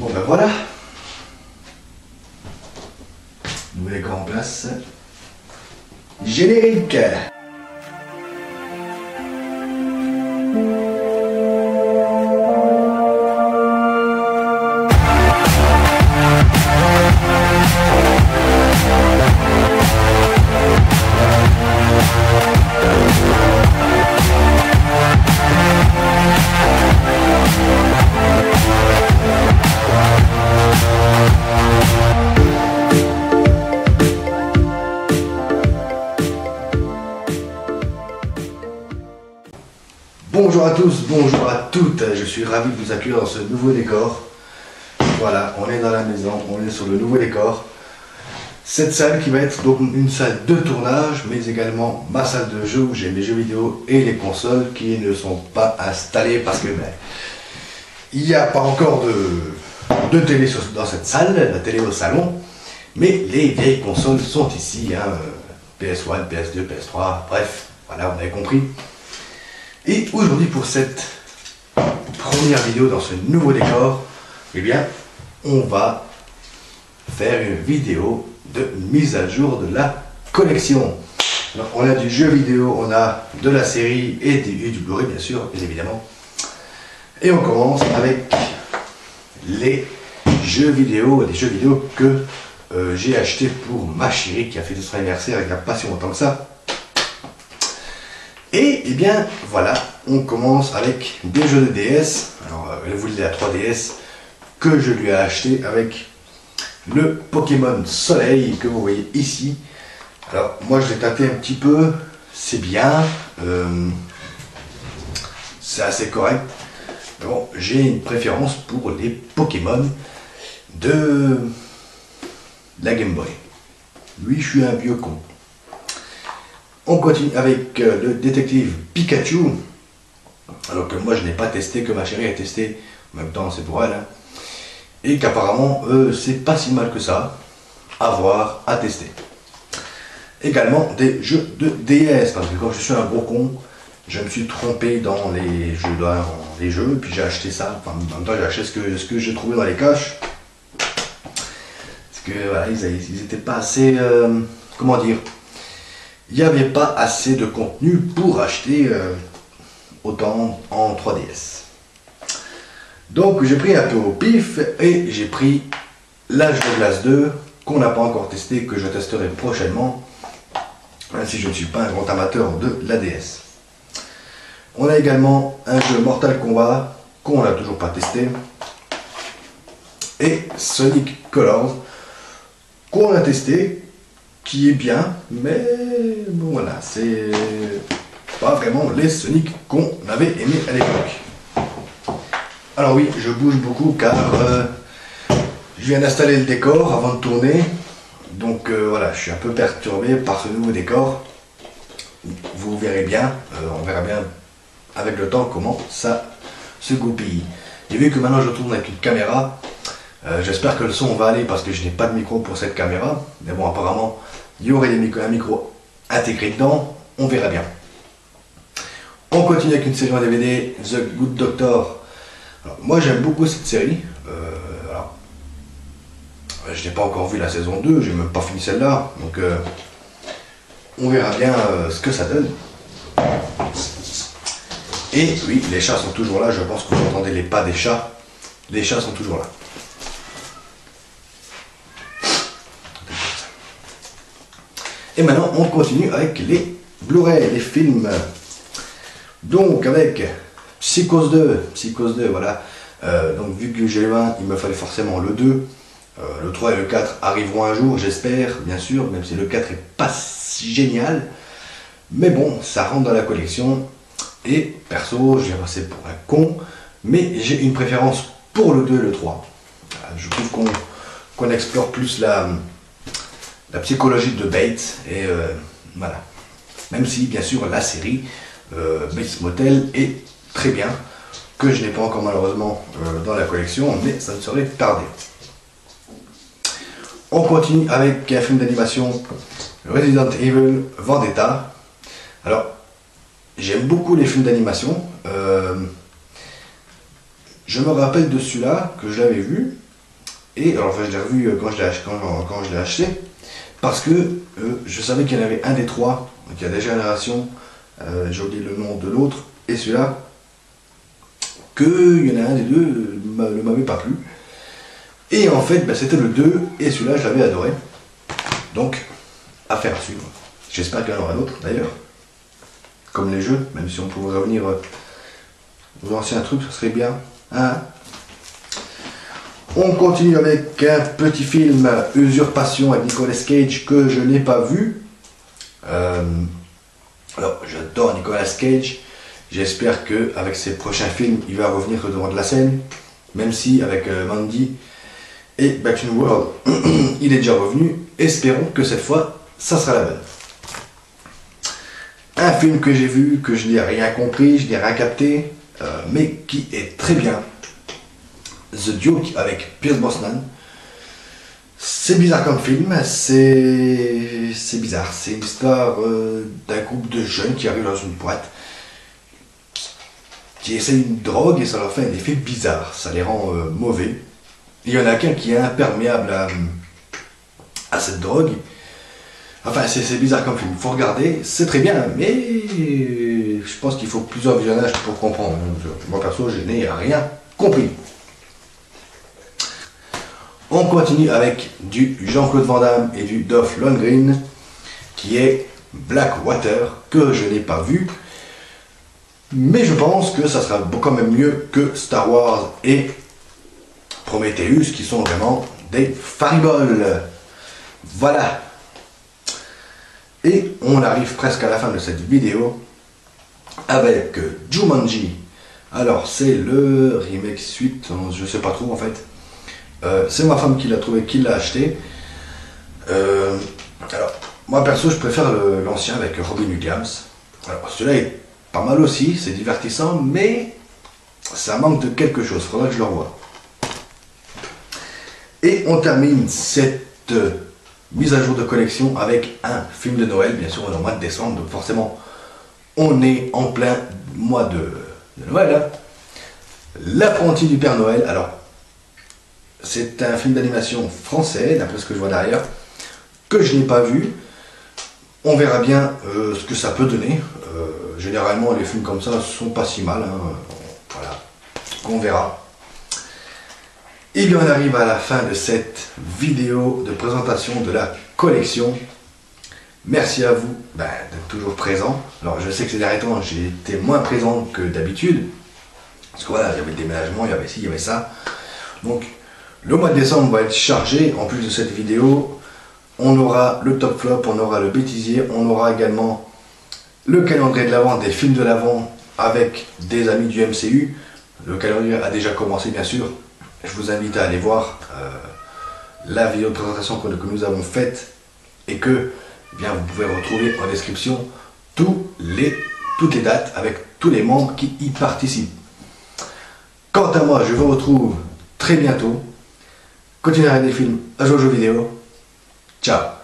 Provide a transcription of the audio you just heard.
Bon ben voilà, nouvel écran en place, générique. Bonjour à tous, bonjour à toutes, je suis ravi de vous accueillir dans ce nouveau décor. Voilà, on est dans la maison, on est sur le nouveau décor. Cette salle qui va être donc une salle de tournage, mais également ma salle de jeu où j'ai mes jeux vidéo et les consoles qui ne sont pas installées parce que il n'y a pas encore de télé dans cette salle, la télé au salon, mais les vieilles consoles sont ici, hein, PS1, PS2, PS3, bref, voilà, vous avez compris. Et aujourd'hui pour cette première vidéo dans ce nouveau décor, eh bien on va faire une vidéo de mise à jour de la collection. Alors, on a du jeu vidéo, on a de la série et du Blu-ray bien sûr, bien évidemment. Et on commence avec les jeux vidéo que j'ai acheté pour ma chérie qui a fait son anniversaire il n'y a pas si longtemps que ça. Et eh bien voilà, on commence avec des jeux de DS. Alors elle voulait la 3DS que je lui ai acheté avec le Pokémon Soleil que vous voyez ici. Alors moi je l'ai tâté un petit peu, c'est bien, c'est assez correct. Bon, j'ai une préférence pour les Pokémon de la Game Boy. Oui, je suis un vieux con. On continue avec le détective Pikachu. Alors que moi je n'ai pas testé, que ma chérie a testé. En même temps c'est pour elle. Hein. Et qu'apparemment c'est pas si mal que ça. À voir, à tester. Également des jeux de DS. Parce que comme je suis un gros con, je me suis trompé dans les jeux. Puis j'ai acheté ça. Enfin, en même temps j'ai acheté ce que j'ai trouvé dans les caches. Parce que voilà, ils étaient pas assez... comment dire, il n'y avait pas assez de contenu pour acheter autant en 3DS. Donc j'ai pris un peu au pif et j'ai pris l'Âge de glace 2 qu'on n'a pas encore testé, que je testerai prochainement, même si je ne suis pas un grand amateur de la DS. On a également un jeu Mortal Kombat qu'on n'a toujours pas testé et Sonic Colors qu'on a testé, qui est bien, mais bon, voilà, c'est pas vraiment les Sonic qu'on avait aimé à l'époque. Alors oui, je bouge beaucoup car je viens d'installer le décor avant de tourner, donc voilà, je suis un peu perturbé par ce nouveau décor. Vous verrez bien, on verra bien avec le temps comment ça se goupille. Et vu que maintenant je tourne avec une caméra, j'espère que le son va aller parce que je n'ai pas de micro pour cette caméra, mais bon, apparemment il y aurait un micro intégré dedans, on verra bien. On continue avec une série en DVD, The Good Doctor. Alors, moi j'aime beaucoup cette série. Alors, je n'ai pas encore vu la saison 2, j'ai même pas fini celle-là, donc on verra bien ce que ça donne. Et oui, les chats sont toujours là, je pense que vous entendez les pas des chats. Les chats sont toujours là. Et maintenant, on continue avec les Blu-ray, les films. Donc, avec Psychose 2, voilà. Donc, vu que j'ai le 1, il me fallait forcément le 2. Le 3 et le 4 arriveront un jour, j'espère, bien sûr, même si le 4 est pas si génial. Mais bon, ça rentre dans la collection. Et perso, je vais passer pour un con, mais j'ai une préférence pour le 2 et le 3. Je trouve qu'on explore plus la psychologie de Bates, et voilà. Même si, bien sûr, la série Bates Motel est très bien, que je n'ai pas encore malheureusement dans la collection, mais ça ne saurait tarder. On continue avec un film d'animation, Resident Evil Vendetta. Alors, j'aime beaucoup les films d'animation. Je me rappelle de celui-là, que je l'avais vu, Et alors enfin, je l'ai revu quand je l'ai acheté, parce que je savais qu'il y en avait un des trois, donc il y a des générations, j'ai oublié le nom de l'autre, et celui-là, qu'il y en a un des deux ne m'avait pas plu. Et en fait, ben, c'était le 2, et celui-là, je l'avais adoré. Donc, affaire à suivre. J'espère qu'il y en aura d'autres, d'ailleurs. Comme les jeux, même si on pouvait revenir aux anciens trucs, ce serait bien. Hein? On continue avec un petit film, Usurpation, avec Nicolas Cage, que je n'ai pas vu. Alors, j'adore Nicolas Cage. J'espère qu'avec ses prochains films, il va revenir au devant de la scène. Même si, avec Mandy et Back in the World, il est déjà revenu. Espérons que cette fois, ça sera la bonne. Un film que j'ai vu, que je n'ai rien compris, je n'ai rien capté, mais qui est très bien. The Duke avec Pierce Brosnan. C'est bizarre comme film, c'est bizarre. C'est une histoire d'un groupe de jeunes qui arrivent dans une boîte, qui essayent une drogue et ça leur fait un effet bizarre. Ça les rend mauvais. Il y en a qu'un qui est imperméable à cette drogue. Enfin, c'est bizarre comme film. Il faut regarder, c'est très bien, mais je pense qu'il faut plusieurs visionnages pour comprendre. Moi perso, je n'ai rien compris. On continue avec du Jean-Claude Van Damme et du Dolph Lundgren, qui est Blackwater, que je n'ai pas vu. Mais je pense que ça sera quand même mieux que Star Wars et Prometheus, qui sont vraiment des fariboles. Voilà. Et on arrive presque à la fin de cette vidéo avec Jumanji. Alors c'est le remake suite, je sais pas trop en fait. C'est ma femme qui l'a trouvé, qui l'a acheté. Alors moi perso je préfère l'ancien avec Robin Williams. Alors celui-là est pas mal aussi, c'est divertissant, mais ça manque de quelque chose, faudra que je le revoie. Et on termine cette mise à jour de collection avec un film de Noël. Bien sûr on est au mois de décembre, donc forcément on est en plein mois de Noël, hein. L'apprenti du Père Noël. Alors c'est un film d'animation français, d'après ce que je vois derrière, que je n'ai pas vu. On verra bien ce que ça peut donner. Généralement les films comme ça sont pas si mal, hein. Voilà, on verra. Et bien on arrive à la fin de cette vidéo de présentation de la collection. Merci à vous d'être toujours présent. Alors je sais que ces derniers temps j'ai été moins présent que d'habitude, parce que voilà, il y avait le déménagement, il y avait ci, il y avait ça. Donc le mois de décembre va être chargé. En plus de cette vidéo, on aura le top flop, on aura le bêtisier, on aura également le calendrier de l'avant, des films de l'avant avec des amis du MCU. Le calendrier a déjà commencé bien sûr. Je vous invite à aller voir la vidéo de présentation que nous avons faite et que bien, vous pouvez retrouver en description toutes les dates avec tous les membres qui y participent. Quant à moi, je vous retrouve très bientôt. Continuez à regarder des films, à jouer aux jeux vidéo. Ciao.